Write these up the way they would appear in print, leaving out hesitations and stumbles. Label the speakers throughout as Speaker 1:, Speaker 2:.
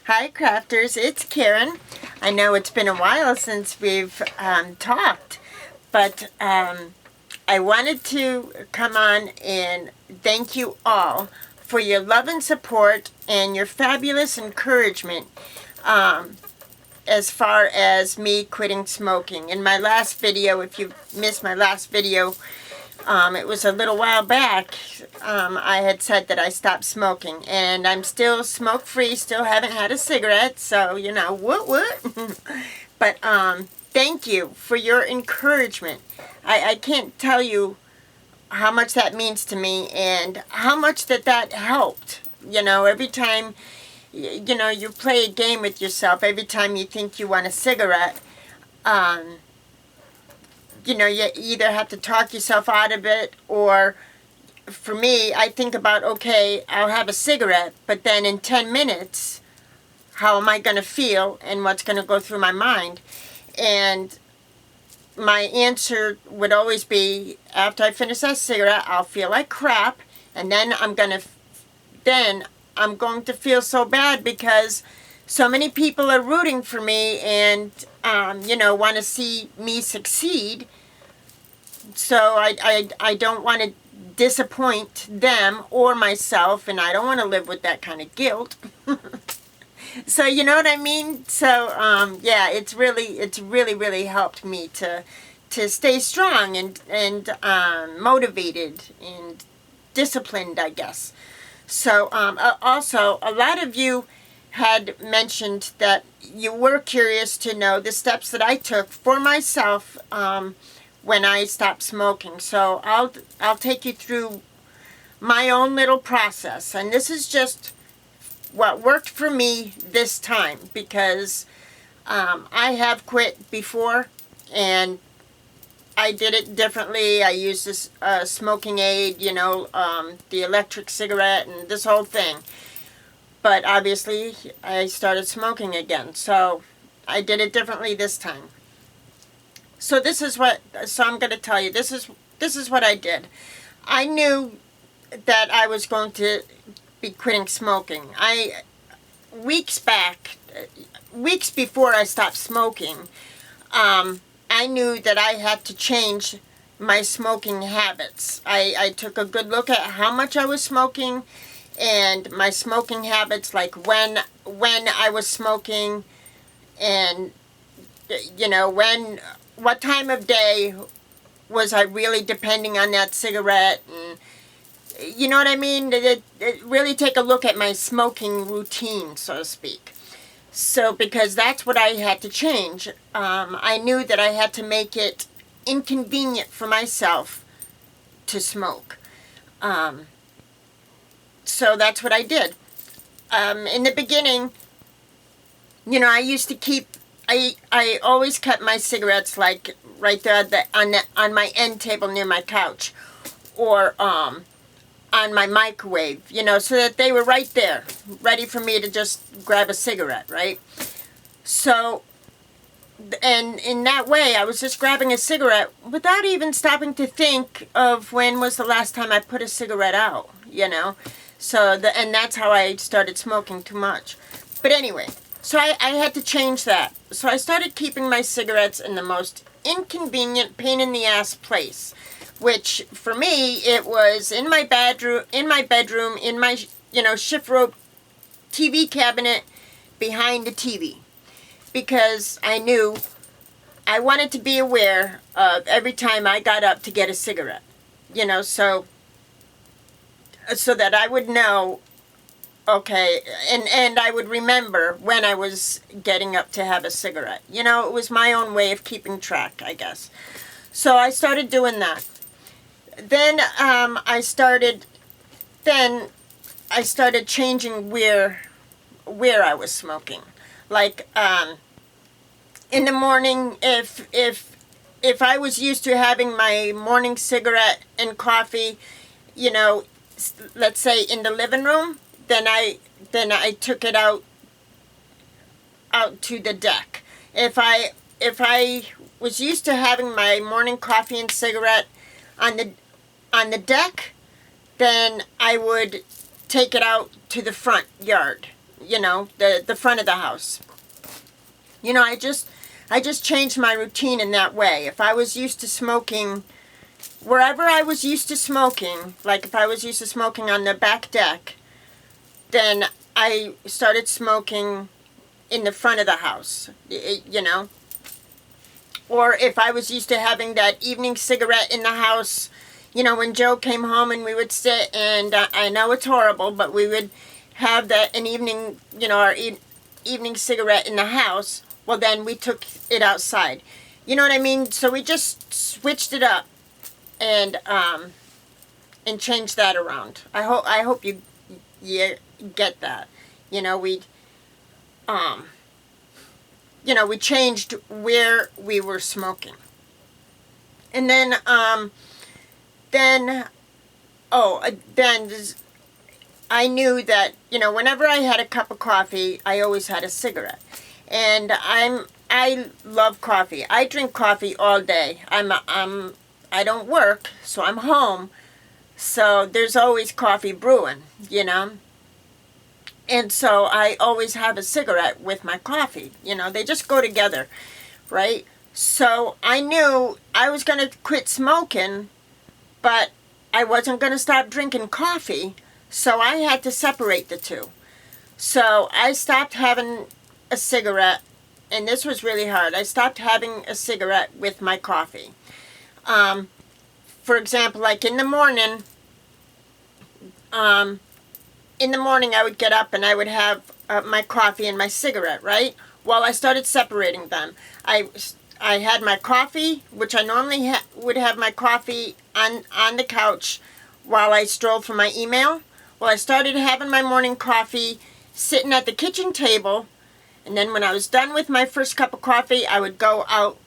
Speaker 1: Hi crafters, it's Karen. I know it's been a while since we've talked, but I wanted to come on and thank you all for your love and support and your fabulous encouragement as far as me quitting smoking. In my last video, if you missed my last video, it was a little while back, I had said that I stopped smoking, and I'm still smoke-free, still haven't had a cigarette, so, you know, what? But, thank you for your encouragement. I can't tell you how much that means to me, and how much that helped. You know, every time, you know, you play a game with yourself, every time you think you want a cigarette, you know, you either have to talk yourself out of it, or for me, I think about, okay, I'll have a cigarette, but then in 10 minutes, how am I going to feel and what's going to go through my mind? And my answer would always be, after I finish that cigarette, I'll feel like crap, and then I'm going to feel so bad because so many people are rooting for me and, you know, want to see me succeed. So I don't want to disappoint them or myself, and I don't want to live with that kind of guilt. So you know what I mean? So yeah, it's really helped me to stay strong and motivated and disciplined, I guess. So also, a lot of you had mentioned that you were curious to know the steps that I took for myself when I stopped smoking. So I'll take you through my own little process, and this is just what worked for me this time, because I have quit before and I did it differently. I used this smoking aid, you know, the electric cigarette and this whole thing. But obviously I started smoking again, so I did it differently this time. So I'm going to tell you, this is what I did. I knew that I was going to be quitting smoking. Weeks before I stopped smoking, I knew that I had to change my smoking habits. I took a good look at how much I was smoking and my smoking habits, like when I was smoking, and, you know, what time of day was I really depending on that cigarette, and you know what I mean? Really take a look at my smoking routine, so to speak. So, because that's what I had to change. I knew that I had to make it inconvenient for myself to smoke. So that's what I did. In the beginning, you know, I used to keep, I always kept my cigarettes like right there on my end table near my couch, or on my microwave, you know, so that they were right there, ready for me to just grab a cigarette, right? So, and in that way, I was just grabbing a cigarette without even stopping to think of when was the last time I put a cigarette out, you know? So, and that's how I started smoking too much. But anyway, so I had to change that. So I started keeping my cigarettes in the most inconvenient, pain-in-the-ass place, which for me, it was in my bedroom, in my, you know, shift rope TV cabinet behind the TV, because I knew I wanted to be aware of every time I got up to get a cigarette, you know, so that I would know, okay, and I would remember when I was getting up to have a cigarette. You know, it was my own way of keeping track, I guess. So I started doing that. Then I started changing where I was smoking. Like in the morning, if I was used to having my morning cigarette and coffee, you know, let's say in the living room, then I took it out to the deck. If I was used to having my morning coffee and cigarette on the deck, then I would take it out to the front yard, the front of the house. I just changed my routine in that way. If I was used to smoking, wherever I was used to smoking, like if I was used to smoking on the back deck, then I started smoking in the front of the house, Or if I was used to having that evening cigarette in the house, when Joe came home and we would sit, and I know it's horrible, but we would have an evening, our evening cigarette in the house. Well, then we took it outside. You know what I mean? So we just switched it up and changed that around. I hope you get that. We changed where we were smoking. And then I knew that, whenever I had a cup of coffee, I always had a cigarette. And I love coffee. I drink coffee all day. I don't work, so I'm home. So there's always coffee brewing, And so I always have a cigarette with my coffee. They just go together, right? So I knew I was going to quit smoking, but I wasn't going to stop drinking coffee. So I had to separate the two. So I stopped having a cigarette, and this was really hard. I stopped having a cigarette with my coffee. For example, like in the morning, I would get up and I would have my coffee and my cigarette, right? Well, I started separating them. I had my coffee, which I normally would have my coffee on the couch while I strolled for my email. Well, I started having my morning coffee sitting at the kitchen table. And then when I was done with my first cup of coffee, I would go out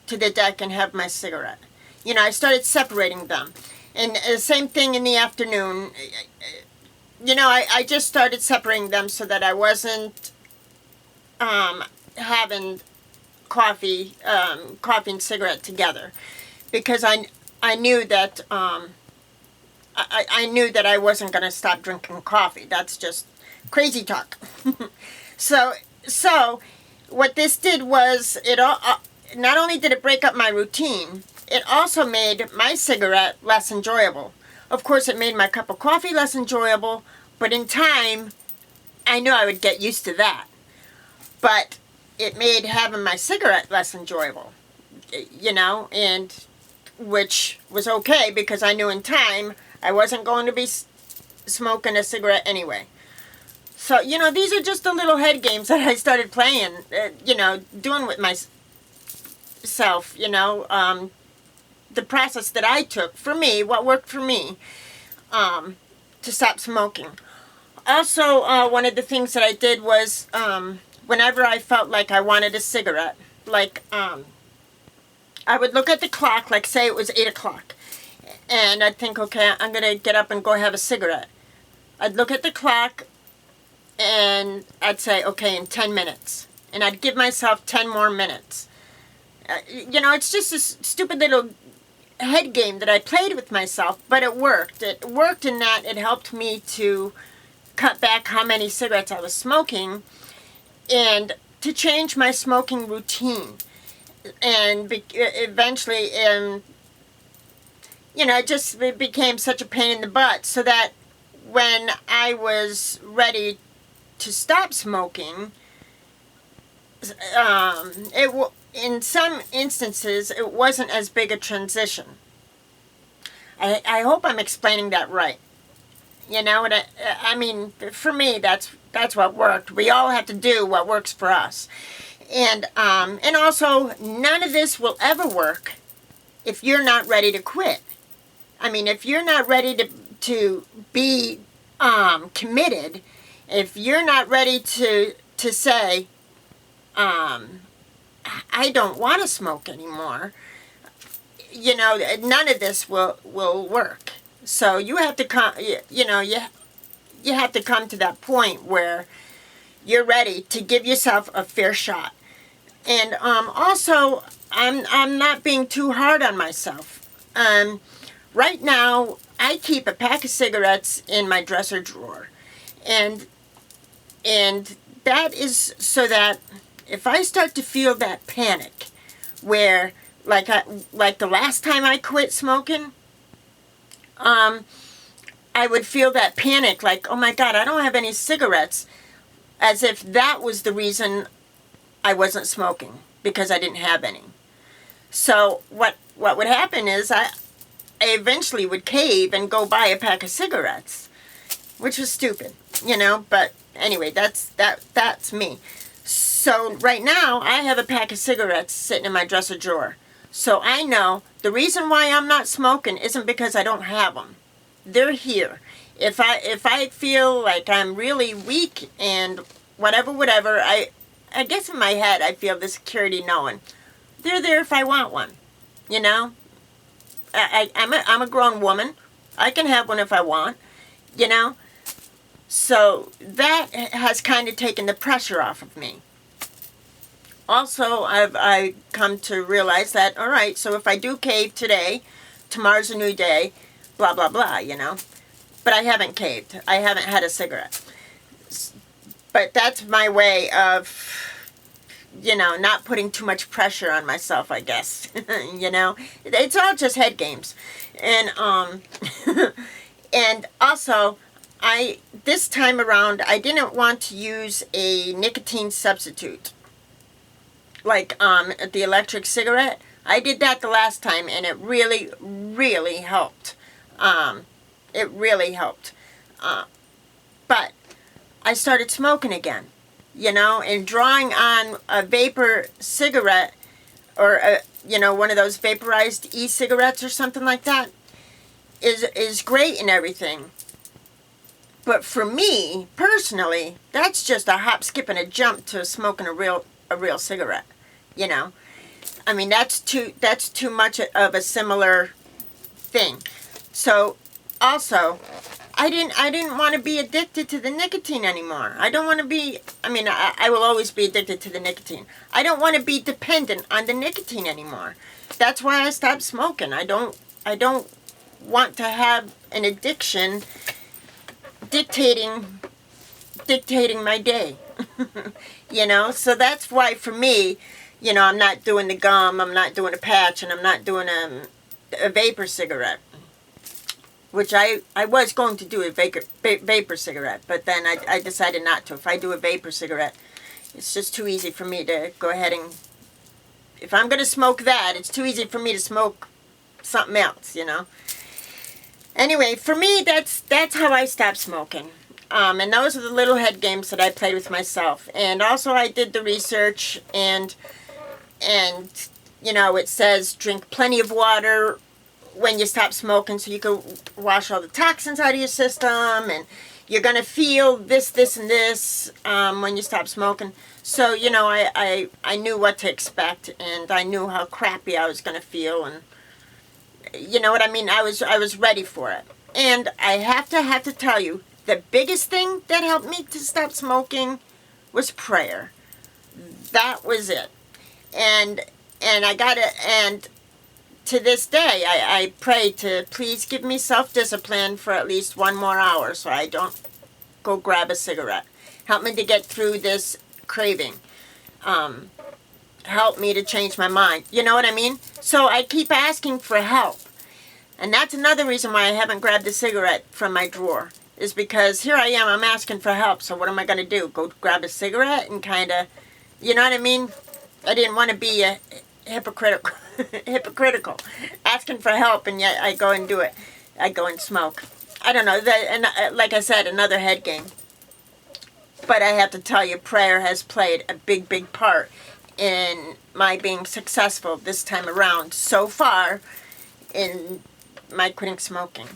Speaker 1: to the deck and have my cigarette. I started separating them. And the same thing in the afternoon. I just started separating them so that I wasn't having coffee and cigarette together. Because I knew that I knew that I wasn't going to stop drinking coffee. That's just crazy talk. So what this did was not only did it break up my routine, it also made my cigarette less enjoyable. Of course, it made my cup of coffee less enjoyable, but in time, I knew I would get used to that. But it made having my cigarette less enjoyable, and which was okay because I knew in time I wasn't going to be smoking a cigarette anyway. So, these are just the little head games that I started playing, doing with myself, the process that I took for me, what worked for me, to stop smoking. Also, one of the things that I did was, whenever I felt like I wanted a cigarette, like, I would look at the clock, like say it was 8 o'clock, and I'd think, okay, I'm going to get up and go have a cigarette. I'd look at the clock, and I'd say, okay, in 10 minutes. And I'd give myself 10 more minutes. It's just a stupid little head game that I played with myself, but it worked. It worked in that it helped me to cut back how many cigarettes I was smoking and to change my smoking routine. And eventually, it became such a pain in the butt so that when I was ready to stop smoking, in some instances, it wasn't as big a transition. I hope I'm explaining that right. For me, that's what worked. We all have to do what works for us. And also, none of this will ever work if you're not ready to quit. If you're not ready to be committed, if you're not ready to say, I don't want to smoke anymore, none of this will work. So you have to come, you have to come to that point where you're ready to give yourself a fair shot. And also, I'm not being too hard on myself. Right now, I keep a pack of cigarettes in my dresser drawer. And And that is so that if I start to feel that panic, where like the last time I quit smoking, I would feel that panic, like, oh my God, I don't have any cigarettes, as if that was the reason I wasn't smoking, because I didn't have any. So what would happen is I eventually would cave and go buy a pack of cigarettes, which was stupid, but anyway, that's me. So right now I have a pack of cigarettes sitting in my dresser drawer. So I know the reason why I'm not smoking isn't because I don't have them. They're here. If I feel like I'm really weak and whatever, I guess in my head I feel the security knowing they're there if I want one. I'm a grown woman. I can have one if I want. So that has kind of taken the pressure off of me. Also, I come to realize that, all right, so if I do cave today, tomorrow's a new day, blah, blah, blah, But I haven't caved. I haven't had a cigarette. But that's my way of, not putting too much pressure on myself, I guess. It's all just head games. And, and also, this time around, I didn't want to use a nicotine substitute. Like the electric cigarette. I did that the last time, and it really, really helped. It really helped. But I started smoking again, and drawing on a vapor cigarette, or one of those vaporized e-cigarettes or something like that, is great and everything. But for me personally, that's just a hop, skip, and a jump to smoking a real cigarette. I mean, that's too much of a similar thing. So also, I didn't want to be addicted to the nicotine anymore. I don't want to be, I will always be addicted to the nicotine. I don't want to be dependent on the nicotine anymore. That's why I stopped smoking. I don't want to have an addiction dictating my day. So that's why for me, I'm not doing the gum, I'm not doing a patch, and I'm not doing a vapor cigarette. Which I was going to do a vapor cigarette, but then I decided not to. If I do a vapor cigarette, it's just too easy for me to go ahead and, if I'm going to smoke that, it's too easy for me to smoke something else, Anyway, for me, that's how I stopped smoking. And those are the little head games that I played with myself. And also I did the research, and it says drink plenty of water when you stop smoking so you can wash all the toxins out of your system, and you're going to feel this, and this when you stop smoking. So, I knew what to expect, and I knew how crappy I was going to feel, and you know what I mean? I was ready for it. And I have to tell you, the biggest thing that helped me to stop smoking was prayer. That was it. And I got it, and to this day, I pray to please give me self-discipline for at least 1 more hour so I don't go grab a cigarette. Help me to get through this craving. Help me to change my mind. You know what I mean? So I keep asking for help. And that's another reason why I haven't grabbed a cigarette from my drawer. Is because here I am, I'm asking for help. So what am I going to do? Go grab a cigarette and kind of, you know what I mean? I didn't want to be a hypocritical, asking for help, and yet I go and do it. I go and smoke. I don't know. And like I said, another head game. But I have to tell you, prayer has played a big, big part in my being successful this time around so far in my quitting smoking.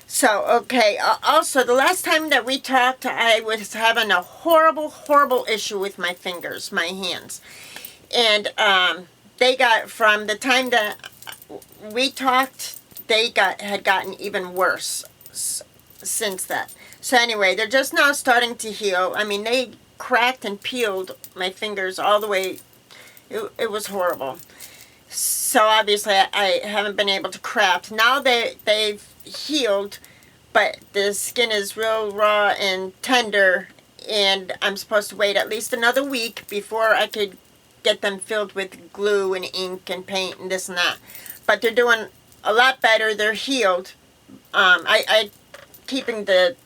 Speaker 1: So, okay, also, the last time that we talked, I was having a horrible, horrible issue with my fingers, my hands. And they got, from the time that we talked, they had gotten even worse since that. So anyway, they're just now starting to heal. I mean, they cracked and peeled my fingers all the way. It was horrible. So obviously I haven't been able to craft. Now they've healed, but the skin is real raw and tender, and I'm supposed to wait at least another week before I could get them filled with glue and ink and paint and this and that. But they're doing a lot better. They're healed. I keeping the,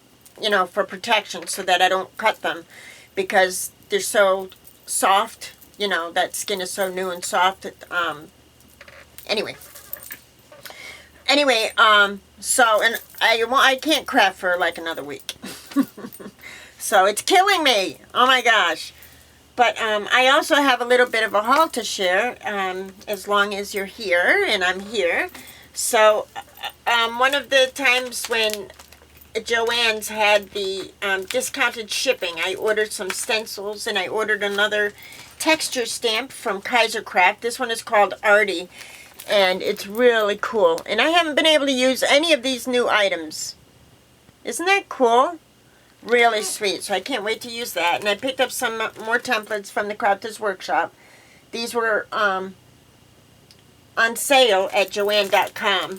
Speaker 1: for protection so that I don't cut them because they're so soft. That skin is so new and soft. Anyway. So, and I can't craft for like another week. So it's killing me. Oh my gosh. But I also have a little bit of a haul to share, as long as you're here, and I'm here. So, one of the times when Joann's had the discounted shipping, I ordered some stencils, and I ordered another texture stamp from Kaiser Craft. This one is called Artie, and it's really cool. And I haven't been able to use any of these new items. Isn't that cool? Really sweet. So I can't wait to use that. And I picked up some more templates from the Crafters Workshop. These were on sale at Joann.com.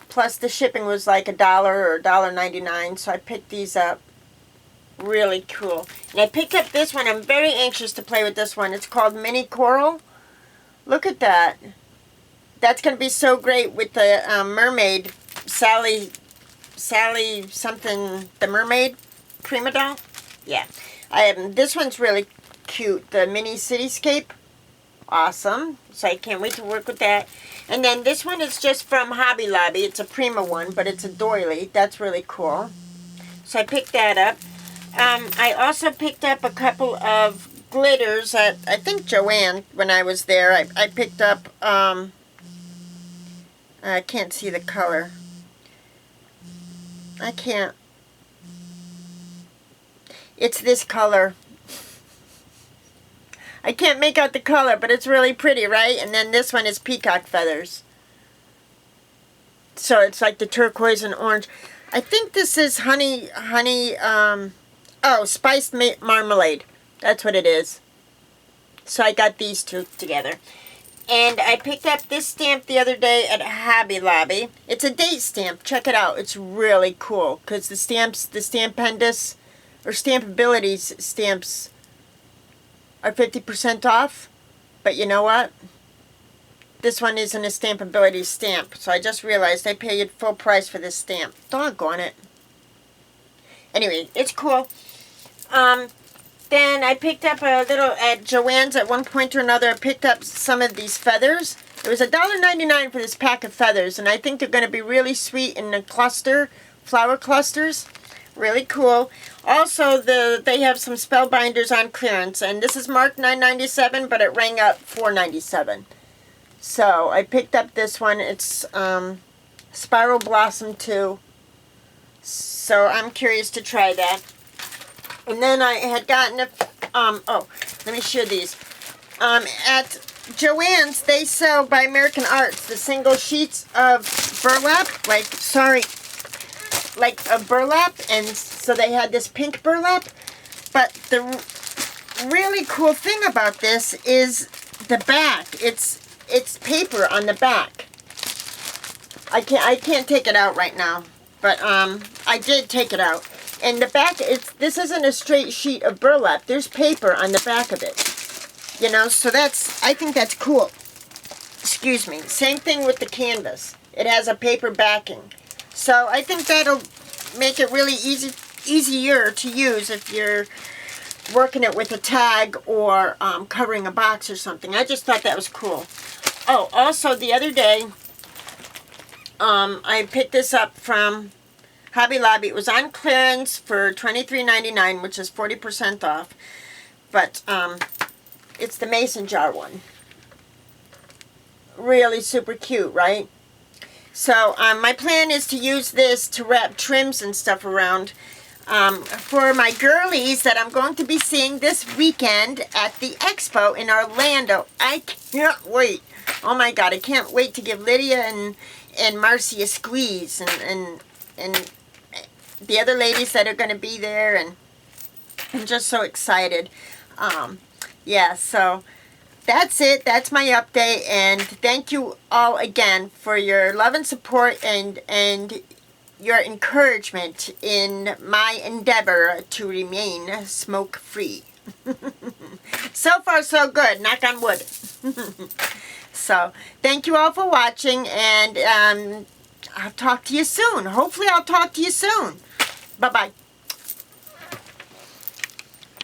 Speaker 1: Plus the shipping was like $1 or $1.99. So I picked these up. Really cool. And I picked up this one. I'm very anxious to play with this one. It's called Mini Coral. Look at that. That's going to be so great with the mermaid, Sally something, the mermaid Prima doll. Yeah. This one's really cute. The mini cityscape. Awesome. So I can't wait to work with that. And then this one is just from Hobby Lobby. It's a Prima one, but it's a doily. That's really cool. So I picked that up. I also picked up a couple of glitters at, I think, Joann when I was there. I picked up, I can't see the color. I can't. It's this color. I can't make out the color, but it's really pretty, right? And then this one is peacock feathers. So it's like the turquoise and orange. I think this is spiced marmalade. That's what it is. So I got these two together. And I picked up this stamp the other day at Hobby Lobby. It's a date stamp. Check it out. It's really cool. Because the Stampendous, or Stampabilities stamps are 50% off. But you know what? This one isn't a Stampability stamp. So I just realized I paid full price for this stamp. Doggone it. Anyway, it's cool. Then I picked up a little at Joann's at one point or another. I picked up some of these feathers. It was $1.99 for this pack of feathers, and I think they're going to be really sweet in a cluster, flower clusters. Really cool. Also, they have some spellbinders on clearance, and this is marked $9.97, but it rang up $4.97. So I picked up this one. It's Spiral Blossom 2. So I'm curious to try that. And then I had gotten let me share these. At Joann's, they sell by American Arts the single sheets of burlap, like a burlap, and so they had this pink burlap. But the really cool thing about this is the back. It's paper on the back. I can't take it out right now, but I did take it out. And the back, this isn't a straight sheet of burlap. There's paper on the back of it. So I think that's cool. Excuse me. Same thing with the canvas. It has a paper backing. So I think that'll make it really easier to use if you're working it with a tag or covering a box or something. I just thought that was cool. Oh, also the other day, I picked this up from Hobby Lobby. It was on clearance for $23.99, which is 40% off. But it's the mason jar one. Really super cute, right? So my plan is to use this to wrap trims and stuff around for my girlies that I'm going to be seeing this weekend at the expo in Orlando. I can't wait. Oh my God, I can't wait to give Lydia and Marcy a squeeze and the other ladies that are going to be there, and I'm just so excited. Yeah, so that's it. That's my update, and thank you all again for your love and support and your encouragement in my endeavor to remain smoke-free. So far, so good. Knock on wood. So, thank you all for watching, and I'll talk to you soon. Hopefully, I'll talk to you soon. Bye-bye.